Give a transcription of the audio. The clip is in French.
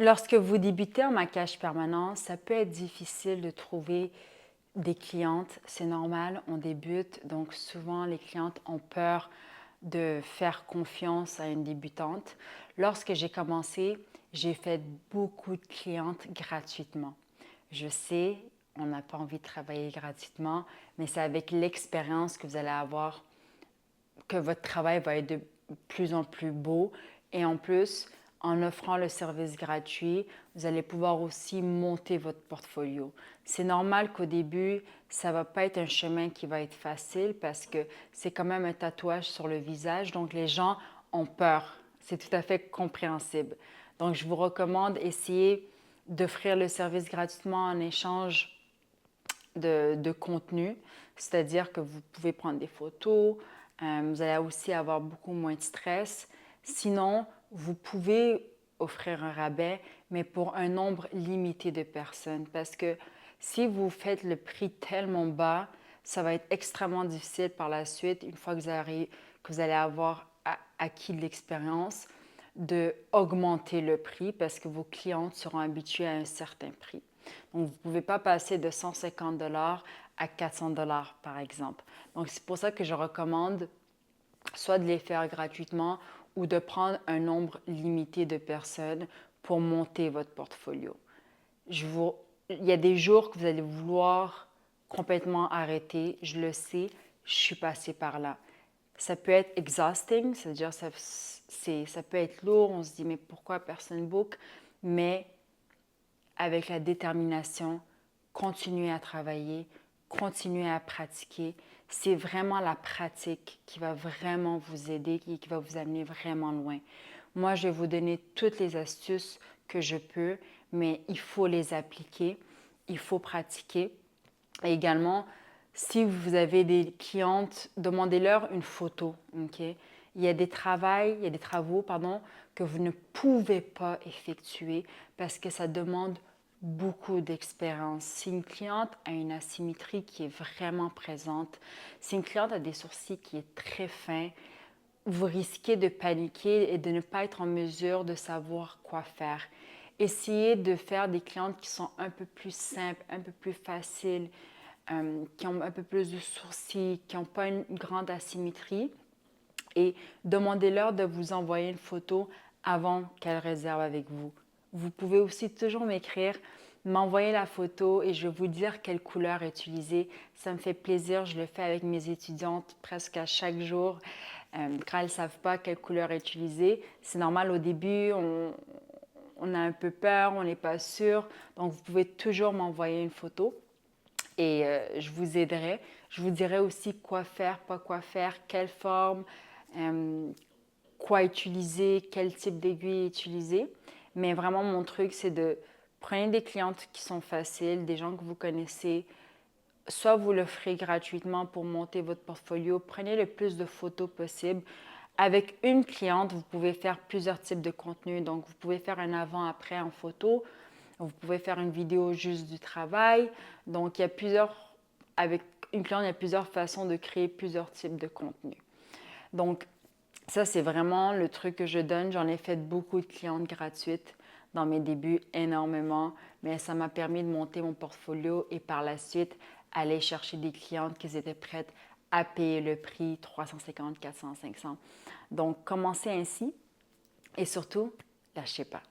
Lorsque vous débutez en maquillage permanent, ça peut être difficile de trouver des clientes. C'est normal, on débute, donc souvent les clientes ont peur de faire confiance à une débutante. Lorsque j'ai commencé, j'ai fait beaucoup de clientes gratuitement. Je sais, on n'a pas envie de travailler gratuitement, mais c'est avec l'expérience que vous allez avoir que votre travail va être de plus en plus beau. Et en plus, en offrant le service gratuit, vous allez pouvoir aussi monter votre portfolio. C'est normal qu'au début, ça ne va pas être un chemin qui va être facile parce que c'est quand même un tatouage sur le visage, donc les gens ont peur. C'est tout à fait compréhensible. Donc, je vous recommande essayer d'offrir le service gratuitement en échange de contenu, c'est-à-dire que vous pouvez prendre des photos, vous allez aussi avoir beaucoup moins de stress. Sinon, vous pouvez offrir un rabais, mais pour un nombre limité de personnes, parce que si vous faites le prix tellement bas, ça va être extrêmement difficile par la suite, une fois que vous allez avoir acquis de l'expérience, de augmenter le prix parce que vos clientes seront habituées à un certain prix. Donc, vous ne pouvez pas passer de 150 à 400 par exemple. Donc, c'est pour ça que je recommande soit de les faire gratuitement ou de prendre un nombre limité de personnes pour monter votre portfolio. Il y a des jours que vous allez vouloir complètement arrêter, je le sais, je suis passée par là. Ça peut être exhausting, c'est-à-dire ça peut être lourd, on se dit mais pourquoi personne book, mais avec la détermination, continuez à travailler, continuez à pratiquer. C'est vraiment la pratique qui va vraiment vous aider et qui va vous amener vraiment loin. Moi, je vais vous donner toutes les astuces que je peux, mais il faut les appliquer, il faut pratiquer. Et également, si vous avez des clientes, demandez-leur une photo. Okay? Il y a des travaux, que vous ne pouvez pas effectuer parce que ça demande beaucoup d'expérience. Si une cliente a une asymétrie qui est vraiment présente, si une cliente a des sourcils qui est très fins, vous risquez de paniquer et de ne pas être en mesure de savoir quoi faire. Essayez de faire des clientes qui sont un peu plus simples, un peu plus faciles, qui ont un peu plus de sourcils, qui n'ont pas une grande asymétrie. Et demandez-leur de vous envoyer une photo avant qu'elles réservent avec vous. Vous pouvez aussi toujours m'écrire, m'envoyer la photo et je vais vous dire quelle couleur utiliser. Ça me fait plaisir, je le fais avec mes étudiantes presque à chaque jour. Quand elles ne savent pas quelle couleur utiliser, c'est normal au début, on a un peu peur, on n'est pas sûr. Donc, vous pouvez toujours m'envoyer une photo et je vous aiderai. Je vous dirai aussi quoi faire, pas quoi faire, quelle forme, euh, quoi utiliser, quel type d'aiguille utiliser. Mais vraiment, mon truc, c'est de prendre des clientes qui sont faciles, des gens que vous connaissez. Soit vous l'offrez gratuitement pour monter votre portfolio, prenez le plus de photos possible. Avec une cliente, vous pouvez faire plusieurs types de contenus. Donc, vous pouvez faire un avant-après en photo. Vous pouvez faire une vidéo juste du travail. Donc, avec une cliente, il y a plusieurs façons de créer plusieurs types de contenus. Donc, ça, c'est vraiment le truc que je donne. J'en ai fait beaucoup de clientes gratuites dans mes débuts, énormément, mais ça m'a permis de monter mon portfolio et par la suite, aller chercher des clientes qui étaient prêtes à payer le prix 350, 400, 500. Donc, commencez ainsi et surtout, lâchez pas.